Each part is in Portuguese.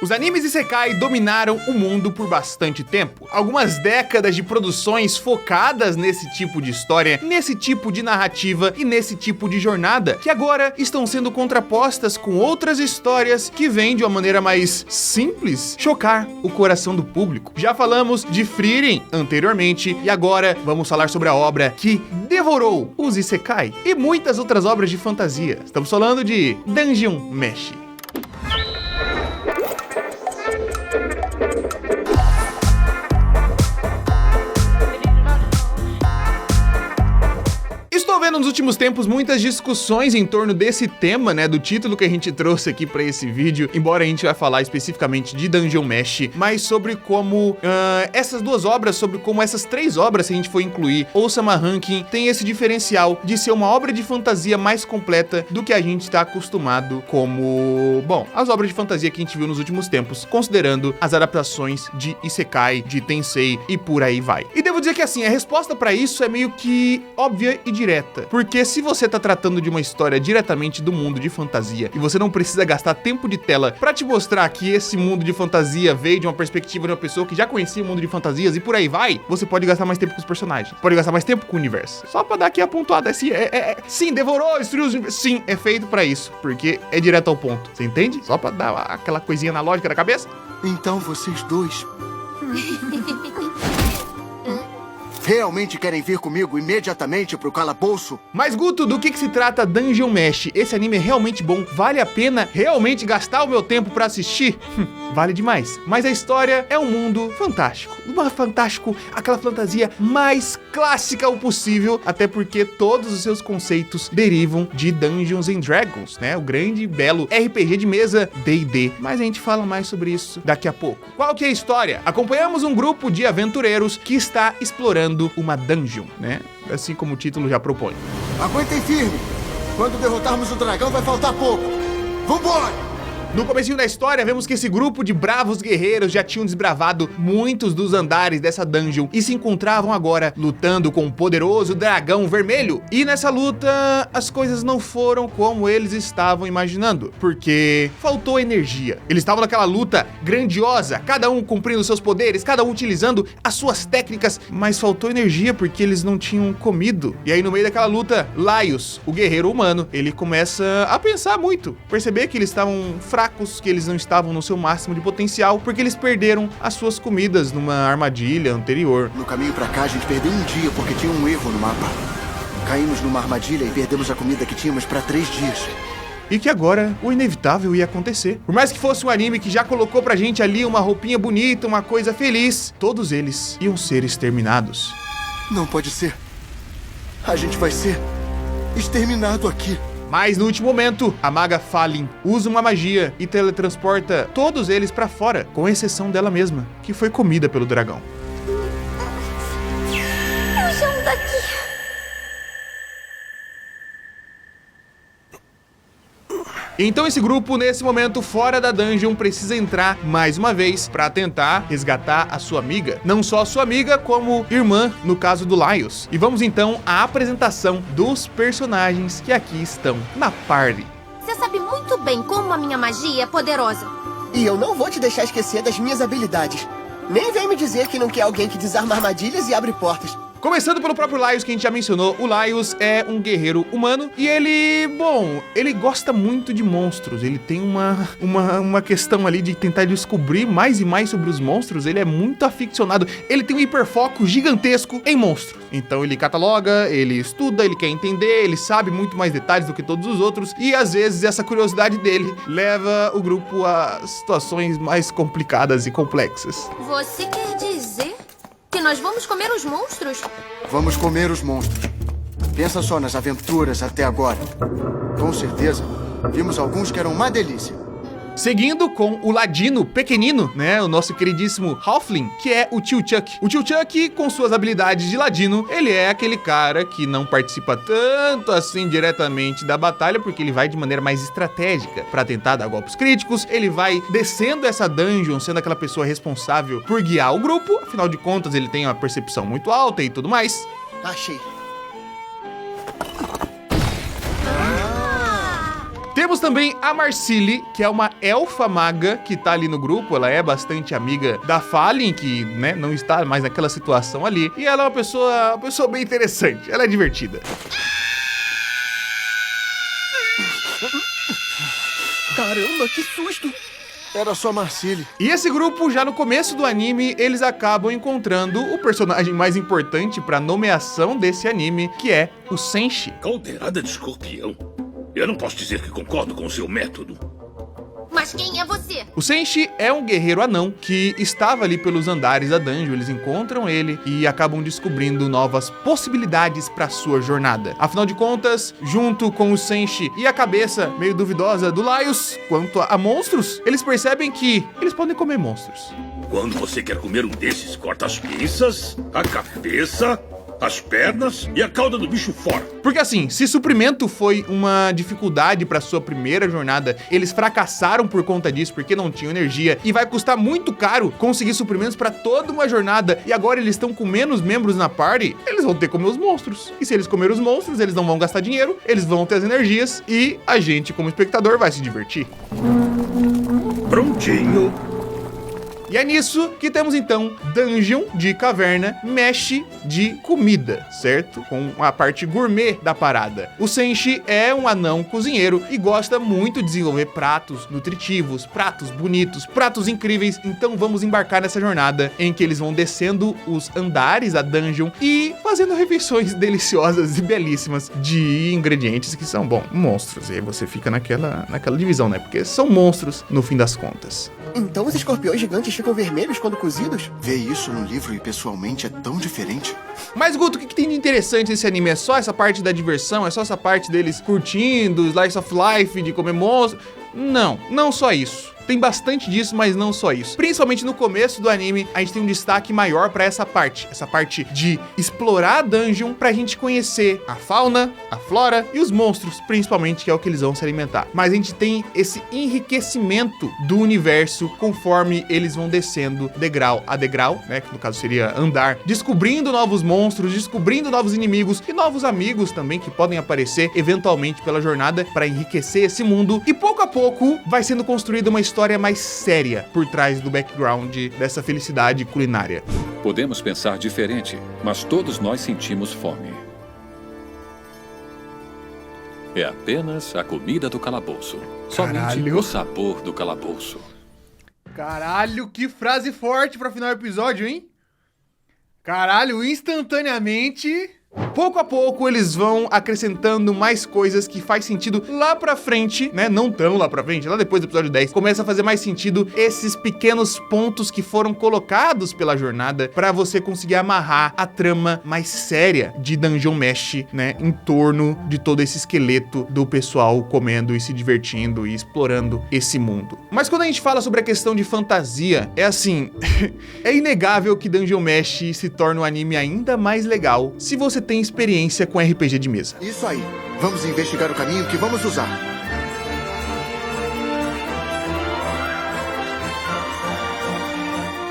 Os animes Isekai dominaram o mundo por bastante tempo. Algumas décadas de produções focadas nesse tipo de história, nesse tipo de narrativa e nesse tipo de jornada, que agora estão sendo contrapostas com outras histórias que vêm de uma maneira mais simples chocar o coração do público. Já falamos de Frieren anteriormente e agora vamos falar sobre a obra que devorou os Isekai e muitas outras obras de fantasia. Estamos falando de Dungeon Meshi. Estou vendo nos últimos tempos muitas discussões em torno desse tema, né, do título que a gente trouxe aqui pra esse vídeo, embora a gente vai falar especificamente de Dungeon Meshi, mas sobre como essas duas obras, sobre como essas três obras, se a gente for incluir Osama Ranking, tem esse diferencial de ser uma obra de fantasia mais completa do que a gente está acostumado como, bom, as obras de fantasia que a gente viu nos últimos tempos, considerando as adaptações de Isekai, de Tensei e por aí vai. E devo dizer que assim, a resposta pra isso é meio que óbvia e direta. Porque se você tá tratando de uma história diretamente do mundo de fantasia e você não precisa gastar tempo de tela pra te mostrar que esse mundo de fantasia veio de uma perspectiva de uma pessoa que já conhecia o mundo de fantasias e por aí vai, você pode gastar mais tempo com os personagens, pode gastar mais tempo com o universo. Só pra dar aqui a pontuada, assim, sim, devorou, destruiu os universos. Sim, é feito pra isso, porque é direto ao ponto, você entende? Só pra dar aquela coisinha na lógica da cabeça. Então vocês dois realmente querem vir comigo imediatamente pro calabouço? Mas Guto, do que se trata Dungeon Meshi? Esse anime é realmente bom? Vale a pena realmente gastar o meu tempo pra assistir? Vale demais. Mas a história é um mundo fantástico. Aquela fantasia mais clássica o possível, até porque todos os seus conceitos derivam de Dungeons and Dragons, né? O grande e belo RPG de mesa D&D. Mas a gente fala mais sobre isso daqui a pouco. Qual que é a história? Acompanhamos um grupo de aventureiros que está explorando uma dungeon, né? Assim como o título já propõe. Aguentem firme! Quando derrotarmos o dragão vai faltar pouco! Vambora! No comecinho da história, vemos que esse grupo de bravos guerreiros já tinham desbravado muitos dos andares dessa dungeon e se encontravam agora lutando com um poderoso dragão vermelho. E nessa luta, as coisas não foram como eles estavam imaginando, porque faltou energia. Eles estavam naquela luta grandiosa, cada um cumprindo seus poderes, cada um utilizando as suas técnicas, mas faltou energia porque eles não tinham comido. E aí no meio daquela luta, Laios, o guerreiro humano, ele começa a pensar muito, perceber que eles estavam fracos, que eles não estavam no seu máximo de potencial, porque eles perderam as suas comidas numa armadilha anterior. No caminho pra cá, a gente perdeu um dia porque tinha um erro no mapa. Caímos numa armadilha e perdemos a comida que tínhamos pra 3 dias. E que agora o inevitável ia acontecer. Por mais que fosse um anime que já colocou pra gente ali uma roupinha bonita, uma coisa feliz, todos eles iam ser exterminados. Não pode ser. A gente vai ser exterminado aqui. Mas no último momento, a maga Falin usa uma magia e teletransporta todos eles pra fora, com exceção dela mesma, que foi comida pelo dragão. Fujam daqui! Então esse grupo, nesse momento, fora da dungeon, precisa entrar mais uma vez pra tentar resgatar a sua amiga. Não só a sua amiga, como irmã, no caso do Laios. E vamos então à apresentação dos personagens que aqui estão na party. Você sabe muito bem como a minha magia é poderosa. E eu não vou te deixar esquecer das minhas habilidades. Nem vem me dizer que não quer alguém que desarma armadilhas e abre portas. Começando pelo próprio Laios, que a gente já mencionou, o Laios é um guerreiro humano e ele gosta muito de monstros. Ele tem uma questão ali de tentar descobrir mais e mais sobre os monstros. Ele é muito aficionado. Ele tem um hiperfoco gigantesco em monstros. Então ele cataloga, ele estuda, ele quer entender, ele sabe muito mais detalhes do que todos os outros. E às vezes essa curiosidade dele leva o grupo a situações mais complicadas e complexas. Você quer dizer que nós vamos comer os monstros? Vamos comer os monstros. Pensa só nas aventuras até agora. Com certeza, vimos alguns que eram uma delícia. Seguindo com o ladino pequenino, né, o nosso queridíssimo Halfling, que é o Tio Chuck. O Tio Chuck, com suas habilidades de ladino, ele é aquele cara que não participa tanto assim diretamente da batalha, porque ele vai de maneira mais estratégica pra tentar dar golpes críticos. Ele vai descendo essa dungeon, sendo aquela pessoa responsável por guiar o grupo. Afinal de contas, ele tem uma percepção muito alta e tudo mais. Achei. Temos também a Marcille, que é uma elfa maga que tá ali no grupo. Ela é bastante amiga da Fallen, que, né, não está mais naquela situação ali. E ela é uma pessoa bem interessante. Ela é divertida. Caramba, que susto! Era só Marcille. E esse grupo, já no começo do anime, eles acabam encontrando o personagem mais importante pra nomeação desse anime, que é o Senshi. Caldeirada de escorpião? Eu não posso dizer que concordo com o seu método. Mas quem é você? O Senshi é um guerreiro anão que estava ali pelos andares da dungeon. Eles encontram ele e acabam descobrindo novas possibilidades para sua jornada. Afinal de contas, junto com o Senshi e a cabeça meio duvidosa do Laios quanto a monstros, eles percebem que eles podem comer monstros. Quando você quer comer um desses, corta as pinças, a cabeça, as pernas e a cauda do bicho fora. Porque assim, se suprimento foi uma dificuldade para sua primeira jornada, eles fracassaram por conta disso, porque não tinham energia, e vai custar muito caro conseguir suprimentos para toda uma jornada, e agora eles estão com menos membros na party, eles vão ter que comer os monstros. E se eles comerem os monstros, eles não vão gastar dinheiro, eles vão ter as energias, e a gente, como espectador, vai se divertir. Prontinho. E é nisso que temos então Dungeon de caverna, Mesh de comida, certo? Com a parte gourmet da parada. O Senshi é um anão cozinheiro e gosta muito de desenvolver pratos nutritivos, pratos bonitos, pratos incríveis. Então vamos embarcar nessa jornada em que eles vão descendo os andares da dungeon e fazendo refeições deliciosas e belíssimas de ingredientes que são, bom, monstros. E aí você fica naquela divisão, né? Porque são monstros no fim das contas. Então os escorpiões gigantes ficam vermelhos quando cozidos? Ver isso no livro e pessoalmente é tão diferente. Mas, Guto, o que tem de interessante nesse anime? É só essa parte da diversão? É só essa parte deles curtindo, slice of life, de comer monstro? Não, não só isso. Tem bastante disso, mas não só isso. Principalmente no começo do anime, a gente tem um destaque maior pra essa parte de explorar a dungeon pra gente conhecer a fauna, a flora e os monstros, principalmente, que é o que eles vão se alimentar. Mas a gente tem esse enriquecimento do universo conforme eles vão descendo degrau a degrau, né, que no caso seria andar, descobrindo novos monstros, descobrindo novos inimigos e novos amigos também que podem aparecer eventualmente pela jornada pra enriquecer esse mundo. E pouco a pouco vai sendo construída uma história mais séria por trás do background dessa felicidade culinária. Podemos pensar diferente, mas todos nós sentimos fome. É apenas a comida do calabouço. Somente Caralho. o sabor do calabouço. Caralho, que frase forte pra final do episódio, hein? Caralho, instantaneamente... Pouco a pouco eles vão acrescentando mais coisas que faz sentido lá pra frente, né? Não tão lá pra frente, lá depois do episódio 10, começa a fazer mais sentido esses pequenos pontos que foram colocados pela jornada pra você conseguir amarrar a trama mais séria de Dungeon Mesh, né? Em torno de todo esse esqueleto do pessoal comendo e se divertindo e explorando esse mundo. Mas quando a gente fala sobre a questão de fantasia, é assim, é inegável que Dungeon Mesh se torna um anime ainda mais legal se você tem experiência com RPG de mesa. Isso aí. Vamos investigar o caminho que vamos usar.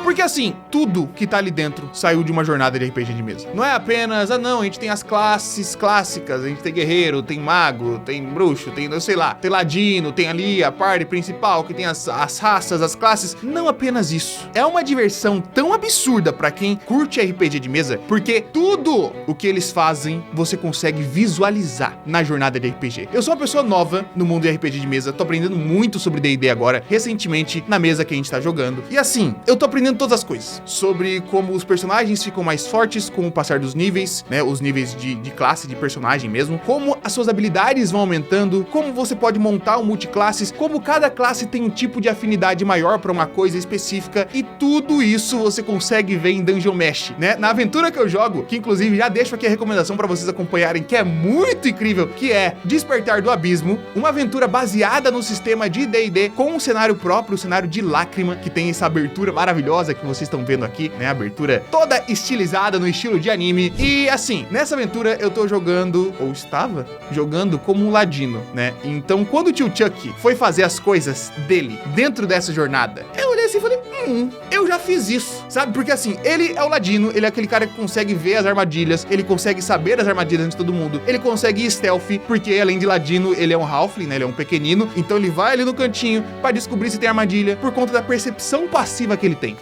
Porque assim, tudo que tá ali dentro saiu de uma jornada de RPG de mesa. Não é apenas, não, a gente tem as classes clássicas, a gente tem guerreiro, tem mago, tem bruxo, tem, eu sei lá, tem ladino, tem ali a parte principal, que tem as raças, as classes. Não apenas isso. É uma diversão tão absurda pra quem curte RPG de mesa, porque tudo o que eles fazem, você consegue visualizar na jornada de RPG. Eu sou uma pessoa nova no mundo de RPG de mesa, tô aprendendo muito sobre D&D agora, recentemente, na mesa que a gente tá jogando. E assim, eu tô aprendendo todas as coisas. Sobre como os personagens ficam mais fortes com o passar dos níveis, né? Os níveis de classe, de personagem mesmo. Como as suas habilidades vão aumentando, como você pode montar um multiclasses, como cada classe tem um tipo de afinidade maior pra uma coisa específica. E tudo isso você consegue ver em Dungeon Mesh, né? Na aventura que eu jogo, que inclusive já deixo aqui a recomendação pra vocês acompanharem, que é muito incrível, que é Despertar do Abismo, uma aventura baseada no sistema de D&D, com um cenário próprio, o cenário de Lágrima, que tem essa abertura maravilhosa que vocês estão vendo aqui, né? A abertura toda estilizada no estilo de anime. E assim, nessa aventura eu tô jogando, ou estava jogando como um ladino, né? Então quando o tio Chuck foi fazer as coisas dele dentro dessa jornada, eu olhei assim pensei e falei, eu já fiz isso, sabe? Porque assim, ele é o ladino, ele é aquele cara que consegue ver as armadilhas, ele consegue saber as armadilhas antes de todo mundo, ele consegue ir stealth, porque além de ladino, ele é um halfling, né? Ele é um pequenino, então ele vai ali no cantinho pra descobrir se tem armadilha por conta da percepção passiva que ele tem.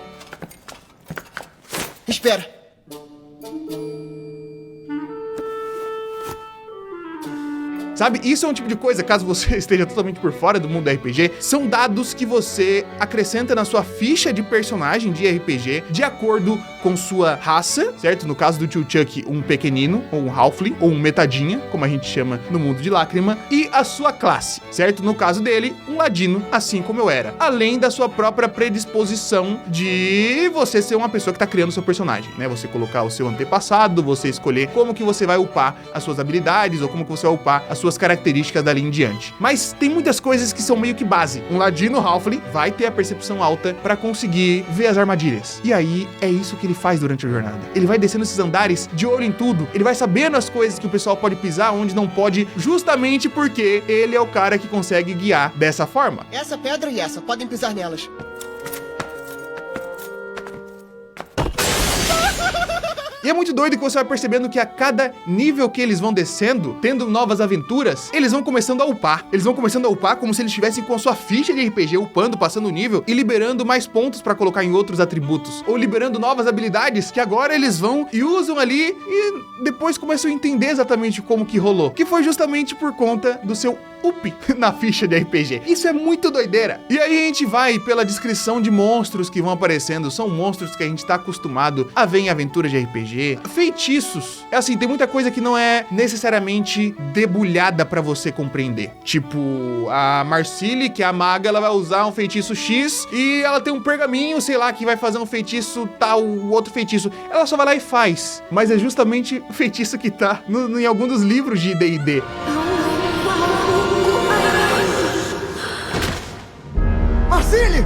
Espera. Sabe, isso é um tipo de coisa, caso você esteja totalmente por fora do mundo do RPG, são dados que você acrescenta na sua ficha de personagem de RPG de acordo com sua raça, certo? No caso do tio Chuck, um pequenino, ou um halfling, ou um metadinha, como a gente chama no mundo de Lágrima, e a sua classe, certo? No caso dele, um ladino, assim como eu era. Além da sua própria predisposição de você ser uma pessoa que tá criando seu personagem, né? Você colocar o seu antepassado, você escolher como que você vai upar as suas habilidades, ou como que você vai upar as suas características dali em diante. Mas tem muitas coisas que são meio que base. Um ladino halfling vai ter a percepção alta pra conseguir ver as armadilhas. E aí, é isso que ele faz durante a jornada. Ele vai descendo esses andares de olho em tudo. Ele vai sabendo as coisas que o pessoal pode pisar, onde não pode, justamente porque ele é o cara que consegue guiar dessa forma. Essa pedra e essa, podem pisar nelas. E é muito doido que você vai percebendo que a cada nível que eles vão descendo, tendo novas aventuras, eles vão começando a upar. Eles vão começando a upar como se eles estivessem com a sua ficha de RPG, upando, passando o nível e liberando mais pontos pra colocar em outros atributos. Ou liberando novas habilidades que agora eles vão e usam ali e depois começam a entender exatamente como que rolou. Que foi justamente por conta do seu up na ficha de RPG. Isso é muito doideira. E aí a gente vai pela descrição de monstros que vão aparecendo. São monstros que a gente tá acostumado a ver em aventuras de RPG. Feitiços. É assim, tem muita coisa que não é necessariamente debulhada pra você compreender. Tipo, a Marcille, que é a maga, ela vai usar um feitiço X e ela tem um pergaminho, sei lá, que vai fazer um feitiço tal, outro feitiço. Ela só vai lá e faz. Mas é justamente o feitiço que tá em algum dos livros de D&D. Marcille!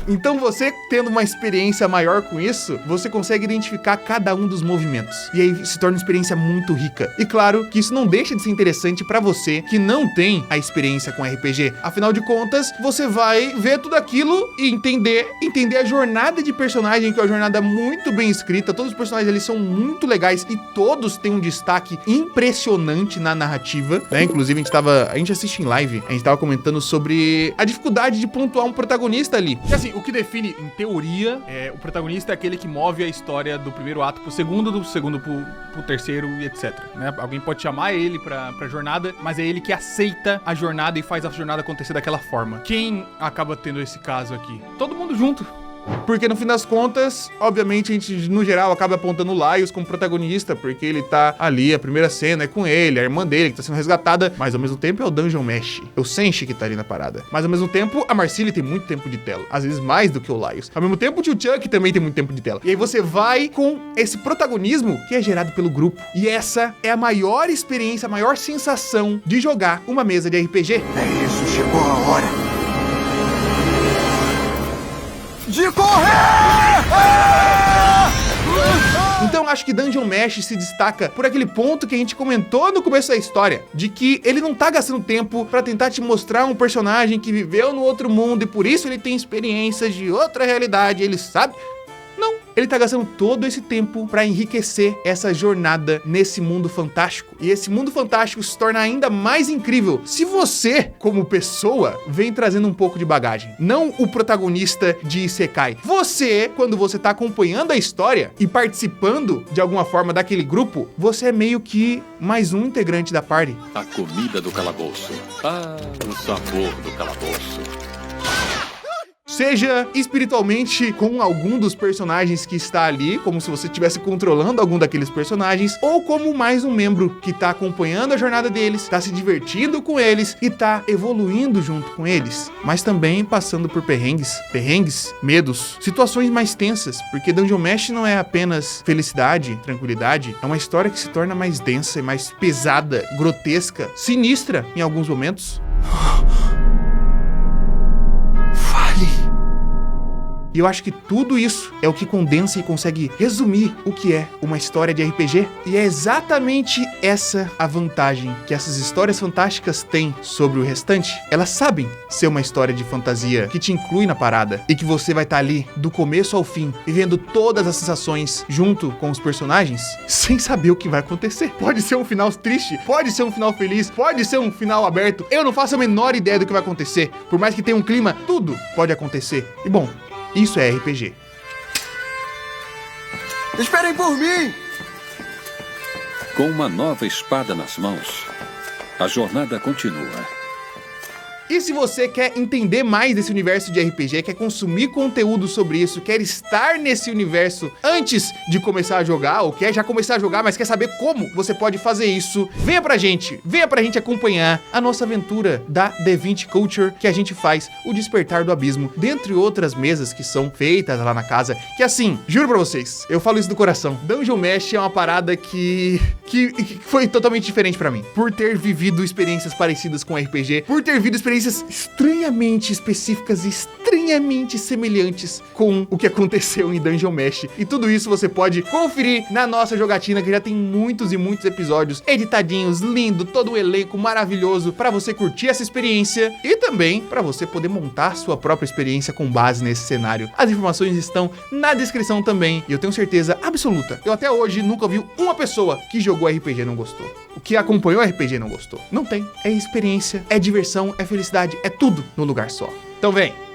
Então você, tendo uma experiência maior com isso, você consegue identificar cada um dos movimentos. E aí se torna uma experiência muito rica. E claro que isso não deixa de ser interessante pra você que não tem a experiência com RPG. Afinal de contas, você vai ver tudo aquilo e entender a jornada de personagem, que é uma jornada muito bem escrita. Todos os personagens ali são muito legais e todos têm um destaque impressionante na narrativa, né? Inclusive a gente assiste em live, a gente tava comentando sobre a dificuldade de pontuar um protagonista ali. E assim, o que define, em teoria, o protagonista é aquele que move a história do primeiro ato pro segundo, do segundo pro terceiro e etc, né? Alguém pode chamar ele pra jornada, mas é ele que aceita a jornada e faz a jornada acontecer daquela forma. Quem acaba tendo esse caso aqui? Todo mundo junto. Porque no fim das contas, obviamente, a gente, no geral, acaba apontando o Laios como protagonista, porque ele tá ali, a primeira cena é com ele, a irmã dele que tá sendo resgatada, mas ao mesmo tempo é o Dungeon Mesh, é o Senshi que tá ali na parada. Mas ao mesmo tempo, a Marcille tem muito tempo de tela, às vezes mais do que o Laios. Ao mesmo tempo, o tio Chuck também tem muito tempo de tela. E aí você vai com esse protagonismo que é gerado pelo grupo. E essa é a maior experiência, a maior sensação de jogar uma mesa de RPG. É isso, chegou a hora de correr! Então acho que Dungeon Mesh se destaca por aquele ponto que a gente comentou no começo da história, de que ele não tá gastando tempo pra tentar te mostrar um personagem que viveu no outro mundo e por isso ele tem experiências de outra realidade, ele sabe... Não, ele tá gastando todo esse tempo pra enriquecer essa jornada nesse mundo fantástico. E esse mundo fantástico se torna ainda mais incrível se você, como pessoa, vem trazendo um pouco de bagagem. Não o protagonista de Isekai. Você, quando você tá acompanhando a história e participando de alguma forma daquele grupo, você é meio que mais um integrante da party. A comida do calabouço. Ah, o sabor do calabouço. Seja espiritualmente com algum dos personagens que está ali, como se você estivesse controlando algum daqueles personagens, ou como mais um membro que tá acompanhando a jornada deles, tá se divertindo com eles e tá evoluindo junto com eles, mas também passando por perrengues, medos, situações mais tensas, porque Dungeon Mesh não é apenas felicidade, tranquilidade, é uma história que se torna mais densa e mais pesada, grotesca, sinistra em alguns momentos. E eu acho que tudo isso é o que condensa e consegue resumir o que é uma história de RPG. E é exatamente essa a vantagem que essas histórias fantásticas têm sobre o restante. Elas sabem ser uma história de fantasia que te inclui na parada e que você vai estar ali do começo ao fim, vivendo todas as sensações junto com os personagens, sem saber o que vai acontecer. Pode ser um final triste, pode ser um final feliz, pode ser um final aberto. Eu não faço a menor ideia do que vai acontecer. Por mais que tenha um clima, tudo pode acontecer. E bom, isso é RPG. Esperem por mim! Com uma nova espada nas mãos, a jornada continua. E se você quer entender mais desse universo de RPG, quer consumir conteúdo sobre isso, quer estar nesse universo antes de começar a jogar, ou quer já começar a jogar, mas quer saber como você pode fazer isso, venha pra gente acompanhar a nossa aventura da D20 Culture, que a gente faz o Despertar do Abismo, dentre outras mesas que são feitas lá na casa, que assim, juro pra vocês, eu falo isso do coração, Dungeon Mesh é uma parada que foi totalmente diferente pra mim, por ter vivido experiências parecidas com RPG, por ter vivido experiências estranhamente específicas e estranhamente semelhantes com o que aconteceu em Dungeon Mesh. E tudo isso você pode conferir na nossa jogatina, que já tem muitos e muitos episódios editadinhos, lindo, todo um elenco maravilhoso pra você curtir essa experiência e também pra você poder montar sua própria experiência com base nesse cenário. As informações estão na descrição também e eu tenho certeza absoluta, eu até hoje nunca vi uma pessoa que jogou RPG e não gostou. O que acompanhou RPG e não gostou. Não tem. É experiência, é diversão, é felicidade, é tudo no lugar só. Então vem!